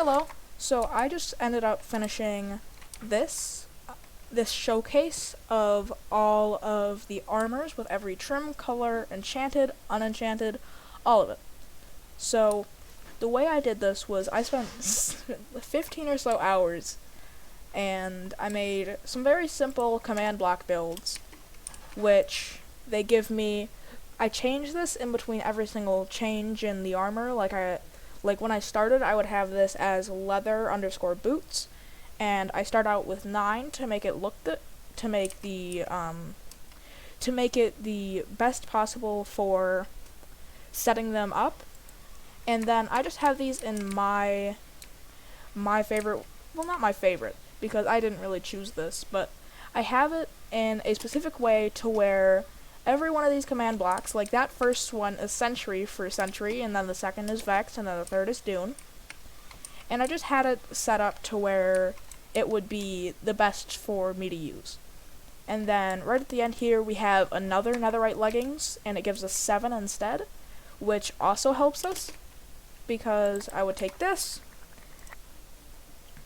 Hello. So I just ended up finishing this this showcase of all of the armors with every trim, color, enchanted, unenchanted, all of it. So the way I did this was I spent 15 or so hours and I made some very simple command block builds which they give me. I change this in between every single change in the armor. Like when I started, I would have this as leather underscore boots, and I start out with 9 to make it to make it the best possible for setting them up. And then I just have these in my favorite, well, not my favorite because I didn't really choose this, but I have it in a specific way to where every one of these command blocks, like that first one is Sentry for Sentry, and then the second is Vex, and then the third is Dune. And I just had it set up to where it would be the best for me to use. And then right at the end here we have another Netherite leggings, and it gives us 7 instead, which also helps us, because I would take this.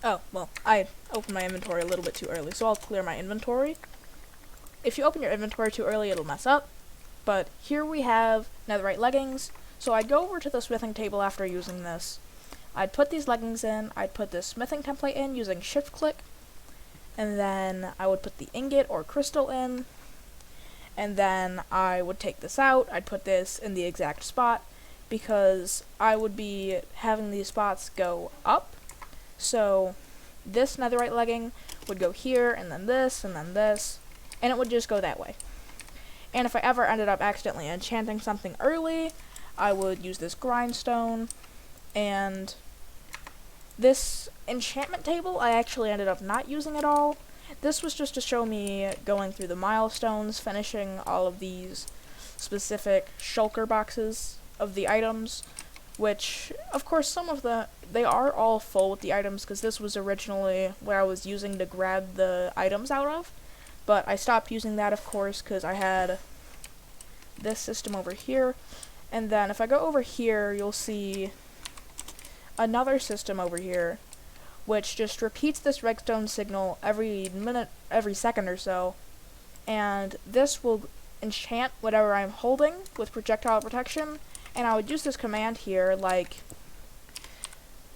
Oh, well, I opened my inventory a little bit too early, so I'll clear my inventory. If you open your inventory too early, it'll mess up. But here we have Netherite leggings. So I'd go over to the smithing table after using this. I'd put these leggings in. I'd put this smithing template in using shift click. And then I would put the ingot or crystal in. And then I would take this out. I'd put this in the exact spot because I would be having these spots go up. So this Netherite legging would go here, and then this, and then this. And it would just go that way. And if I ever ended up accidentally enchanting something early, I would use this grindstone. And this enchantment table, I actually ended up not using at all. This was just to show me going through the milestones, finishing all of these specific shulker boxes of the items, which, of course, they are all full with the items, because this was originally where I was using to grab the items out of. But I stopped using that, of course, because I had this system over here. And then if I go over here, you'll see another system over here, which just repeats this redstone signal every minute, every second or so. And this will enchant whatever I'm holding with projectile protection. And I would use this command here, like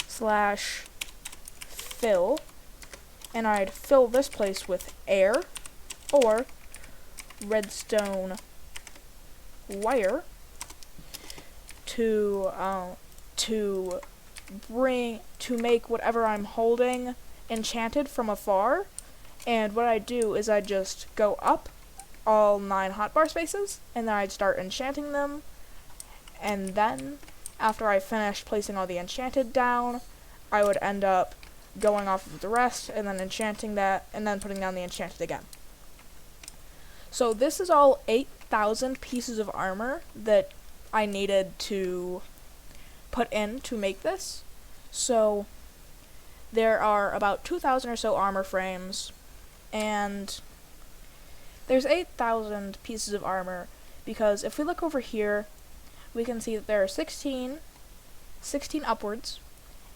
/fill. And I'd fill this place with air. Or redstone wire to make whatever I'm holding enchanted from afar. And what I do is I just go up all 9 hotbar spaces, and then I'd start enchanting them. And then after I finished placing all the enchanted down, I would end up going off of the rest and then enchanting that, and then putting down the enchanted again. So this is all 8,000 pieces of armor that I needed to put in to make this. So there are about 2,000 or so armor frames, and there's 8,000 pieces of armor, because if we look over here, we can see that there are 16 upwards,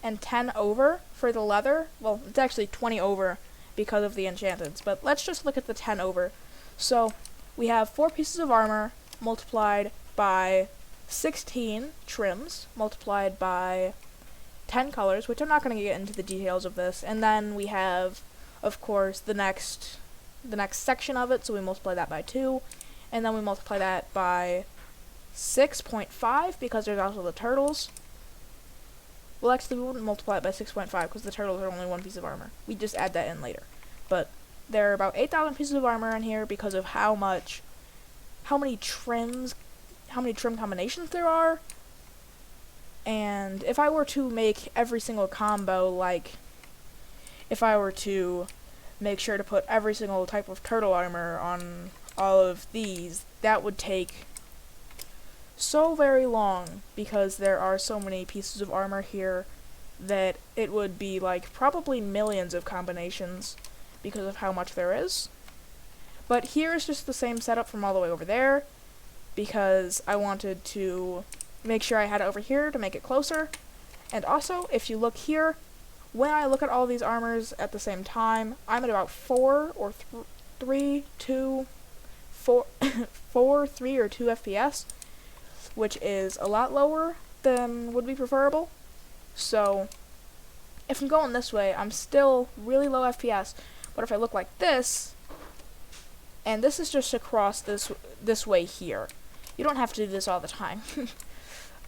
and 10 over for the leather. Well, it's actually 20 over because of the enchantments, but let's just look at the 10 over. So we have 4 pieces of armor multiplied by 16 trims multiplied by 10 colors, which I'm not going to get into the details of this. And then we have, of course, the next section of it, so we multiply that by 2, and then we multiply that by 6.5 because there's also the turtles. Well, actually, we wouldn't multiply it by 6.5 because the turtles are only 1 piece of armor. We just add that in later. But there are about 8,000 pieces of armor in here because of how many trim combinations there are. And if I were to make every single combo, like if I were to make sure to put every single type of turtle armor on all of these, that would take so very long because there are so many pieces of armor here that it would be like probably millions of combinations because of how much there is. But here is just the same setup from all the way over there, because I wanted to make sure I had it over here to make it closer. And also, if you look here, when I look at all these armors at the same time, I'm at about 4 or 3, 2, 4, 4, 3 or 2 FPS, which is a lot lower than would be preferable. So if I'm going this way, I'm still really low FPS, but if I look like this, and this is just across this way here. You don't have to do this all the time.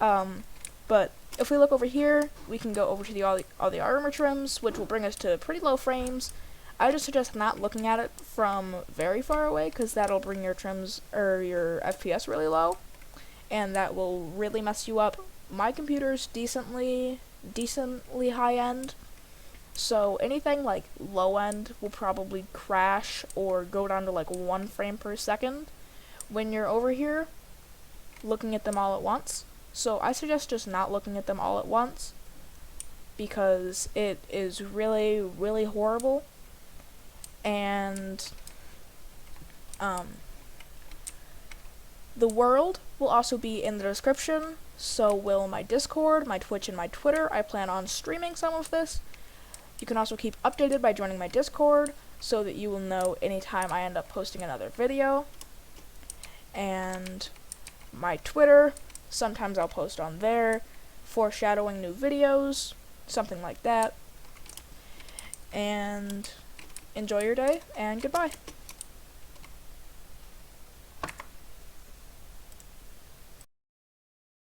But if we look over here, we can go over to all the armor trims, which will bring us to pretty low frames. I just suggest not looking at it from very far away, because that'll bring your trims or your FPS really low, and that will really mess you up. My computer's decently high end, so anything like low end will probably crash or go down to like 1 frame per second when you're over here looking at them all at once. So I suggest just not looking at them all at once, because it is really, really horrible. And the world will also be in the description, so will my Discord, my Twitch, and my Twitter. I plan on streaming some of this. You can also keep updated by joining my Discord, so that you will know anytime I end up posting another video. And my Twitter, sometimes I'll post on there, foreshadowing new videos, something like that. And enjoy your day, and goodbye.